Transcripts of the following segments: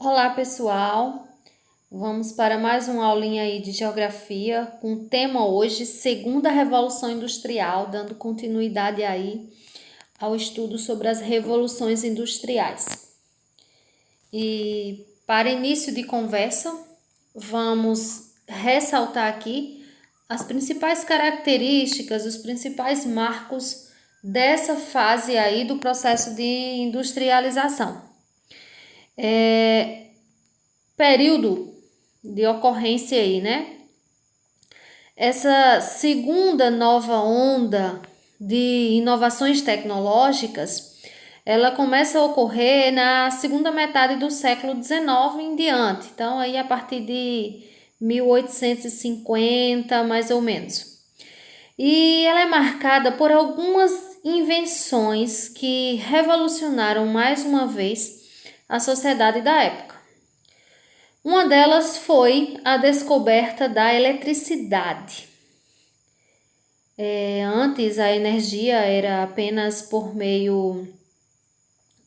Olá, pessoal. Vamos para mais uma aulinha aí de geografia com o tema hoje, Segunda Revolução Industrial, dando continuidade aí ao estudo sobre as revoluções industriais. E para início de conversa, vamos ressaltar aqui as principais características, os principais marcos dessa fase aí do processo de industrialização. Período de ocorrência aí, né? Essa segunda nova onda de inovações tecnológicas, ela começa a ocorrer na segunda metade do século XIX em diante. Então, aí a partir de 1850, mais ou menos. E ela é marcada por algumas invenções que revolucionaram mais uma vez a sociedade da época. Uma delas foi a descoberta da eletricidade. Antes, a energia era apenas por meio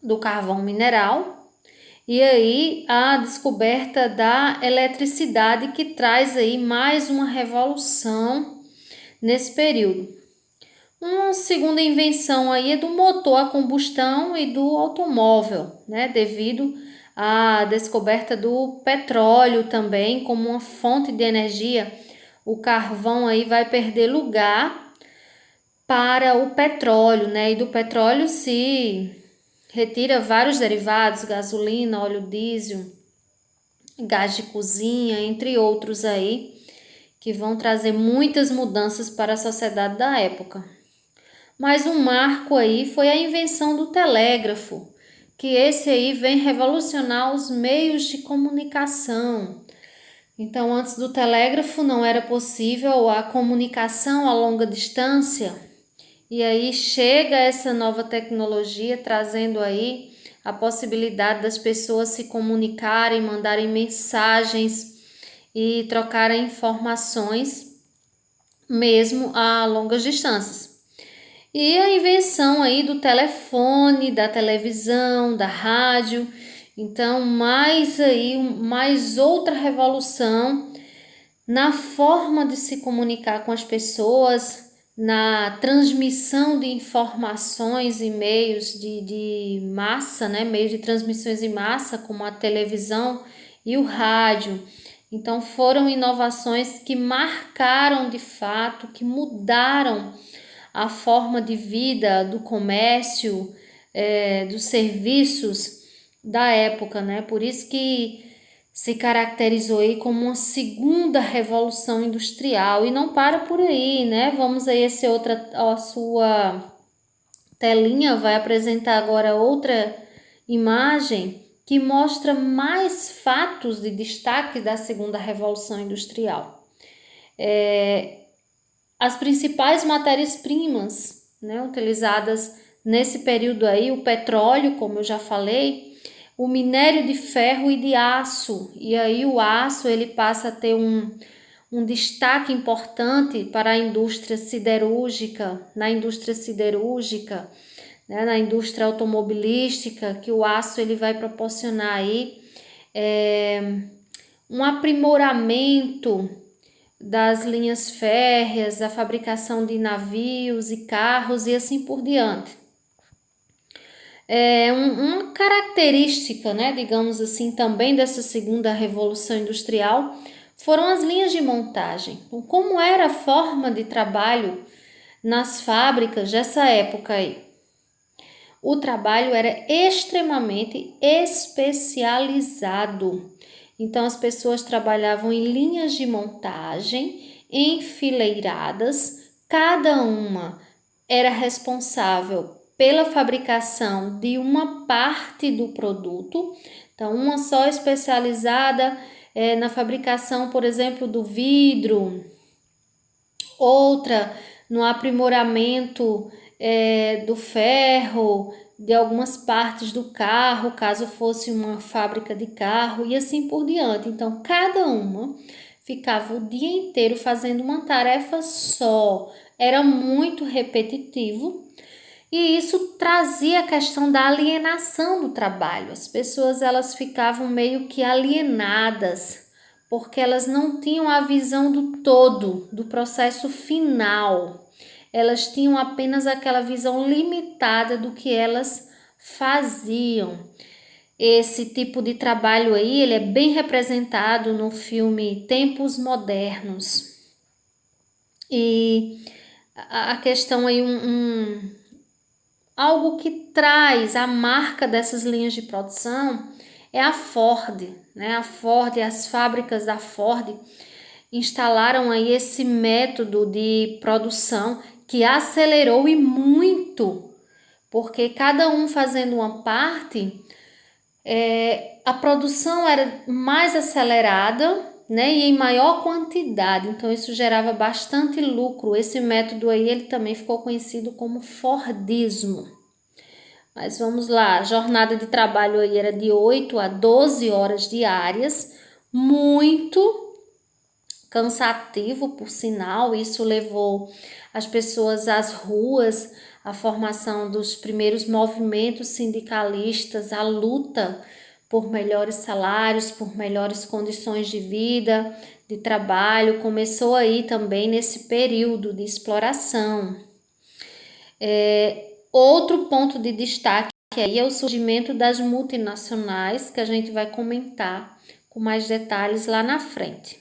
do carvão mineral, e aí a descoberta da eletricidade que traz aí mais uma revolução nesse período. Uma segunda invenção aí é do motor a combustão e do automóvel, né, devido à descoberta do petróleo também como uma fonte de energia. O carvão aí vai perder lugar para o petróleo, né, e do petróleo se retira vários derivados, gasolina, óleo diesel, gás de cozinha, entre outros aí, que vão trazer muitas mudanças para a sociedade da época. Mas um marco aí foi a invenção do telégrafo, que esse aí vem revolucionar os meios de comunicação. Então, antes do telégrafo não era possível a comunicação a longa distância. E aí chega essa nova tecnologia trazendo aí a possibilidade das pessoas se comunicarem, mandarem mensagens e trocarem informações mesmo a longas distâncias. E a invenção aí do telefone, da televisão, da rádio. Então, mais outra revolução na forma de se comunicar com as pessoas, na transmissão de informações e meios de massa, né? Meios de transmissões em massa, como a televisão e o rádio. Então, foram inovações que marcaram de fato, que mudaram a forma de vida do comércio, dos serviços da época, né? Por isso que se caracterizou aí como uma segunda revolução industrial e não para por aí, né? Vamos aí a sua telinha vai apresentar agora outra imagem que mostra mais fatos de destaque da segunda revolução industrial. As principais matérias-primas, né, utilizadas nesse período aí, o petróleo, como eu já falei, o minério de ferro e de aço. E aí o aço ele passa a ter um destaque importante para a indústria siderúrgica, né, na indústria automobilística, que o aço ele vai proporcionar aí um aprimoramento das linhas férreas, da fabricação de navios e carros e assim por diante. Uma característica, né, digamos assim, também dessa segunda revolução industrial foram as linhas de montagem. Então, como era a forma de trabalho nas fábricas dessa época aí? O trabalho era extremamente especializado. Então, as pessoas trabalhavam em linhas de montagem, enfileiradas, cada uma era responsável pela fabricação de uma parte do produto. Então, uma só especializada na fabricação, por exemplo, do vidro, outra no aprimoramento do ferro, de algumas partes do carro, caso fosse uma fábrica de carro e assim por diante. Então, cada uma ficava o dia inteiro fazendo uma tarefa só. Era muito repetitivo E isso trazia a questão da alienação do trabalho. As pessoas elas ficavam meio que alienadas, porque elas não tinham a visão do todo, do processo final. Elas tinham apenas aquela visão limitada do que elas faziam. Esse tipo de trabalho aí, ele é bem representado no filme Tempos Modernos. E a questão aí, algo que traz a marca dessas linhas de produção é a Ford, né? A Ford, as fábricas da Ford instalaram aí esse método de produção que acelerou e muito, porque cada um fazendo uma parte, a produção era mais acelerada, né, e em maior quantidade, então isso gerava bastante lucro. Esse método aí, ele também ficou conhecido como Fordismo. Mas vamos lá, a jornada de trabalho aí era de 8 a 12 horas diárias, muito cansativo, por sinal. Isso levou as pessoas às ruas, a formação dos primeiros movimentos sindicalistas, a luta por melhores salários, por melhores condições de vida, de trabalho, começou aí também nesse período de exploração. Outro ponto de destaque aí é o surgimento das multinacionais, que a gente vai comentar com mais detalhes lá na frente.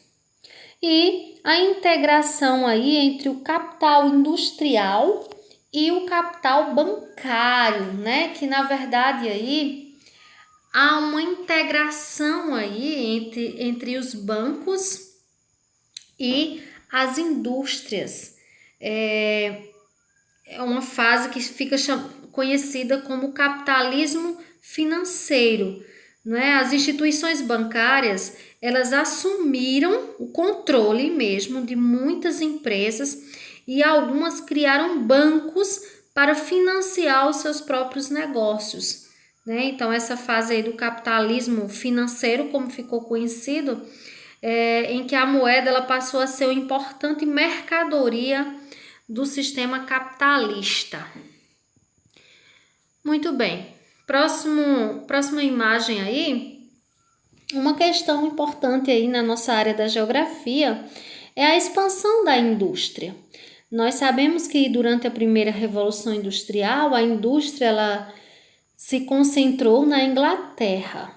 E a integração aí entre o capital industrial e o capital bancário, né? Que na verdade aí há uma integração aí entre os bancos e as indústrias. É uma fase que fica conhecida como capitalismo financeiro, né? As instituições bancárias, elas assumiram o controle mesmo de muitas empresas e algumas criaram bancos para financiar os seus próprios negócios, né? Então essa fase aí do capitalismo financeiro, como ficou conhecido, em que a moeda ela passou a ser uma importante mercadoria do sistema capitalista. Muito bem. Próxima imagem aí. Uma questão importante aí na nossa área da geografia é a expansão da indústria. Nós sabemos que durante a primeira revolução industrial, a indústria ela se concentrou na Inglaterra.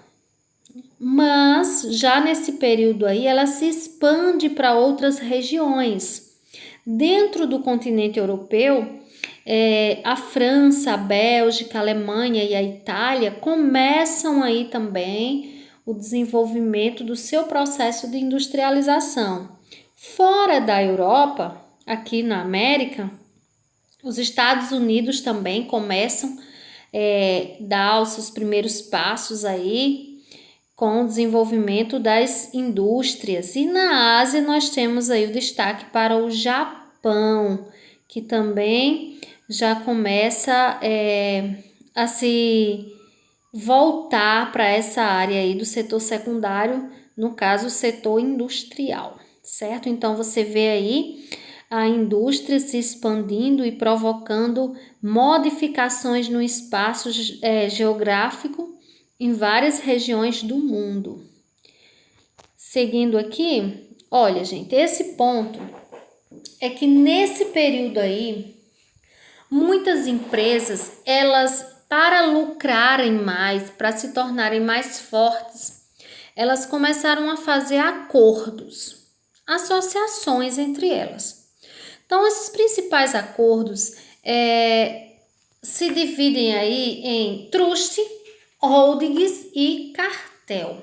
Mas já nesse período aí, ela se expande para outras regiões. Dentro do continente europeu, a França, a Bélgica, a Alemanha e a Itália começam aí também o desenvolvimento do seu processo de industrialização. Fora da Europa, aqui na América, os Estados Unidos também começam a dar os seus primeiros passos aí com o desenvolvimento das indústrias. E na Ásia nós temos aí o destaque para o Japão, que também já começa a se voltar para essa área aí do setor secundário, no caso o setor industrial, certo? Então você vê aí a indústria se expandindo e provocando modificações no espaço geográfico em várias regiões do mundo. Seguindo aqui, olha gente, esse ponto é que nesse período aí, muitas empresas, elas para lucrarem mais, para se tornarem mais fortes, elas começaram a fazer acordos, associações entre elas. Então, esses principais acordos se dividem aí em trust, holdings e cartel.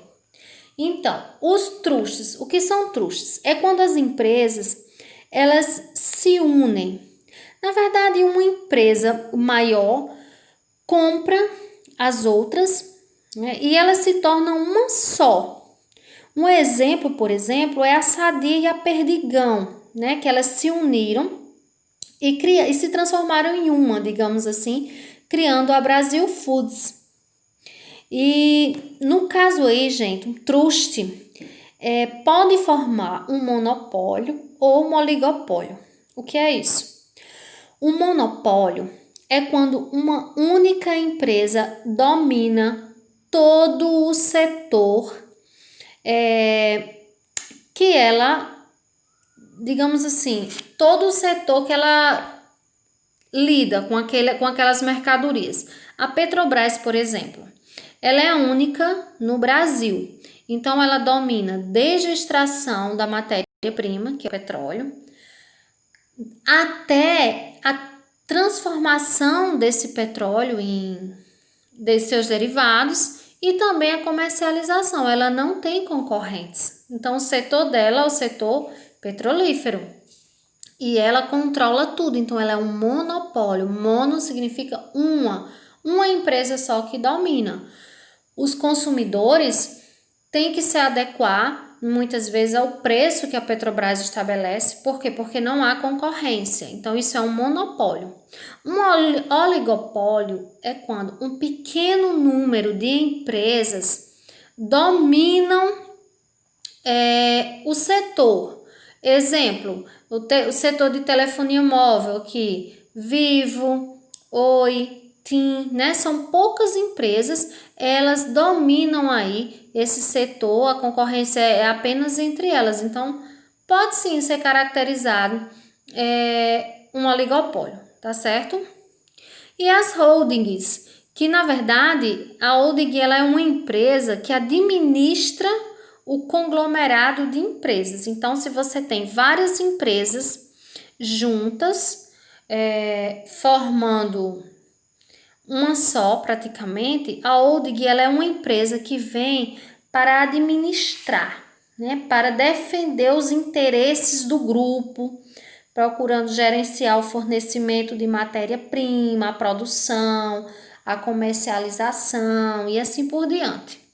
Então, os trustes, o que são trustes? É quando as empresas, elas se unem. Na verdade, uma empresa maior compra as outras, né, e elas se tornam uma só. Um exemplo, por exemplo, é a Sadia e a Perdigão, né, que elas se uniram e se transformaram em uma, digamos assim, criando a Brasil Foods. E no caso aí, gente, um truste pode formar um monopólio ou um oligopólio. O que é isso? Um monopólio é quando uma única empresa domina todo o setor que ela, digamos assim, todo o setor que ela lida com aquelas mercadorias. A Petrobras, por exemplo, ela é única no Brasil. Então, ela domina desde a extração da matéria-prima, que é o petróleo, até a transformação desse petróleo de seus derivados e também a comercialização. Ela não tem concorrentes. Então, o setor dela é o setor petrolífero. E ela controla tudo. Então, ela é um monopólio. Mono significa uma empresa só que domina. Os consumidores têm que se adequar, muitas vezes, ao preço que a Petrobras estabelece. Por quê? Porque não há concorrência. Então, isso é um monopólio. Um oligopólio é quando um pequeno número de empresas dominam o setor. Exemplo, o setor de telefonia móvel aqui, Vivo, Oi, TIM, né? São poucas empresas, elas dominam aí esse setor, a concorrência é apenas entre elas. Então, pode sim ser caracterizado um oligopólio, tá certo? E as holdings, que na verdade a holding ela é uma empresa que administra o conglomerado de empresas. Então, se você tem várias empresas juntas, formando uma só praticamente, a holding ela é uma empresa que vem para administrar, né, para defender os interesses do grupo, procurando gerenciar o fornecimento de matéria-prima, a produção, a comercialização e assim por diante.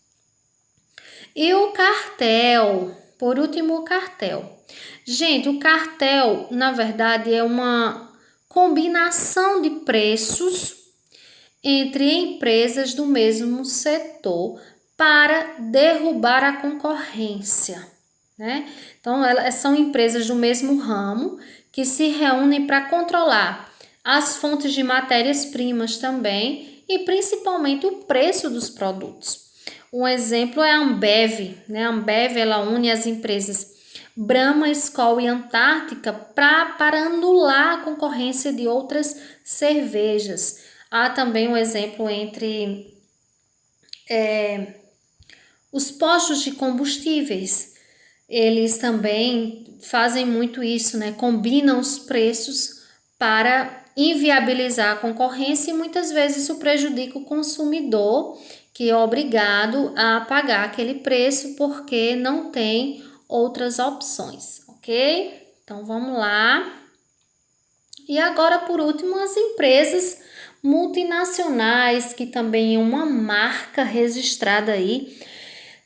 E o cartel, por último, o cartel. Gente, o cartel, na verdade, é uma combinação de preços entre empresas do mesmo setor para derrubar a concorrência, né? Então, elas são empresas do mesmo ramo que se reúnem para controlar as fontes de matérias-primas também e principalmente o preço dos produtos. Um exemplo é a Ambev, né? A Ambev ela une as empresas Brahma, Skol e Antártica para anular a concorrência de outras cervejas. Há também um exemplo entre os postos de combustíveis. Eles também fazem muito isso, né? Combinam os preços para inviabilizar a concorrência e muitas vezes isso prejudica o consumidor, que é obrigado a pagar aquele preço porque não tem outras opções, ok? Então vamos lá. E agora, por último, as empresas multinacionais, que também é uma marca registrada aí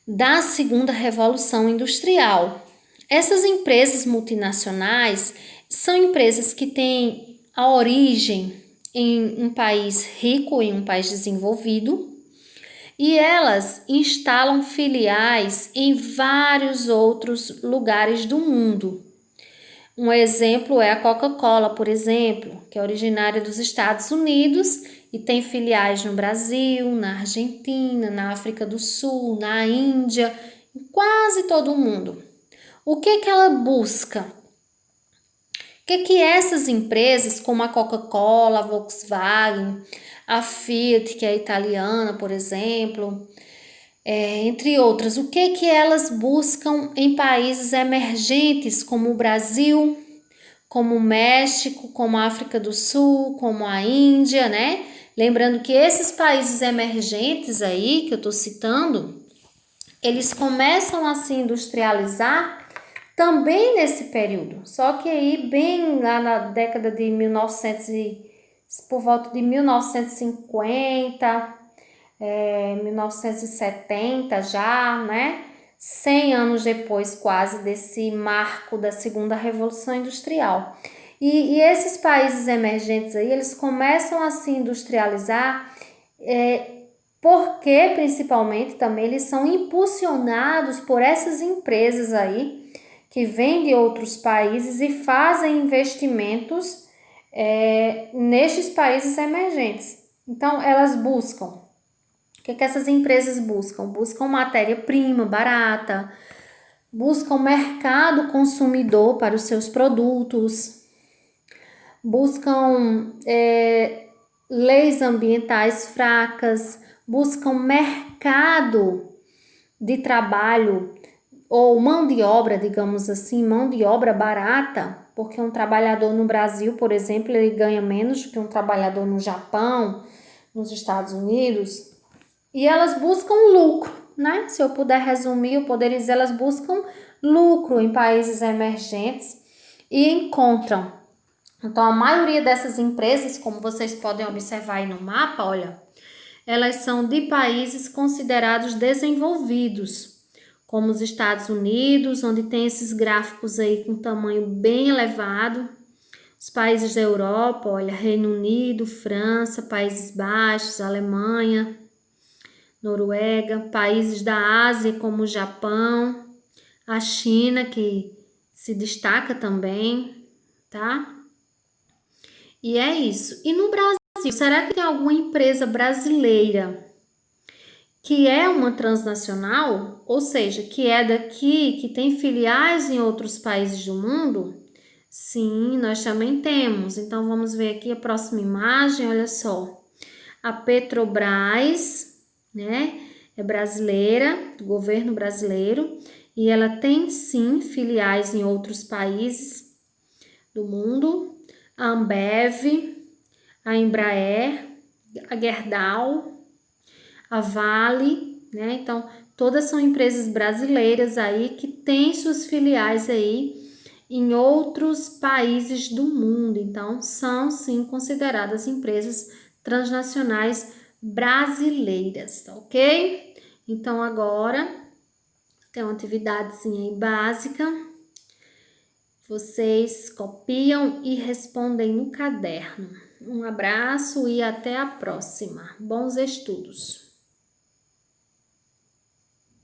da segunda revolução industrial. Essas empresas multinacionais são empresas que têm a origem em um país rico, em um país desenvolvido, e elas instalam filiais em vários outros lugares do mundo. Um exemplo é a Coca-Cola, por exemplo, que é originária dos Estados Unidos e tem filiais no Brasil, na Argentina, na África do Sul, na Índia, em quase todo o mundo. O que ela busca? O que essas empresas, como a Coca-Cola, a Volkswagen, a Fiat, que é italiana, por exemplo, entre outras, o que elas buscam em países emergentes como o Brasil, como o México, como a África do Sul, como a Índia, né? Lembrando que esses países emergentes aí que eu tô citando, eles começam a se industrializar também nesse período. Só que aí bem lá na década de 1900 por volta de 1950, 1970 já, né? 100 anos depois quase desse marco da segunda revolução industrial. E esses países emergentes aí, eles começam a se industrializar porque principalmente também eles são impulsionados por essas empresas aí que vêm de outros países e fazem investimentos nestes países emergentes. Então, elas buscam. O que essas empresas buscam? Buscam matéria-prima barata, buscam mercado consumidor para os seus produtos, buscam leis ambientais fracas, buscam mercado de trabalho ou mão de obra, digamos assim, mão de obra barata, porque um trabalhador no Brasil, por exemplo, ele ganha menos do que um trabalhador no Japão, nos Estados Unidos, e elas buscam lucro, né? Se eu puder resumir, eu poderia dizer, elas buscam lucro em países emergentes e encontram. Então, a maioria dessas empresas, como vocês podem observar aí no mapa, olha, elas são de países considerados desenvolvidos, como os Estados Unidos, onde tem esses gráficos aí com tamanho bem elevado, os países da Europa, olha, Reino Unido, França, Países Baixos, Alemanha, Noruega, países da Ásia como o Japão, a China, que se destaca também, tá? E é isso. E no Brasil, será que tem alguma empresa brasileira que é uma transnacional, ou seja, que é daqui, que tem filiais em outros países do mundo? Sim, nós também temos. Então, vamos ver aqui a próxima imagem, olha só. A Petrobras, né, é brasileira, do governo brasileiro, e ela tem sim filiais em outros países do mundo. A Ambev, a Embraer, a Gerdau, a Vale, né? Então, todas são empresas brasileiras aí que têm suas filiais aí em outros países do mundo. Então, são sim consideradas empresas transnacionais brasileiras, tá ok? Então, agora tem uma atividadezinha aí básica. Vocês copiam e respondem no caderno. Um abraço e até a próxima. Bons estudos!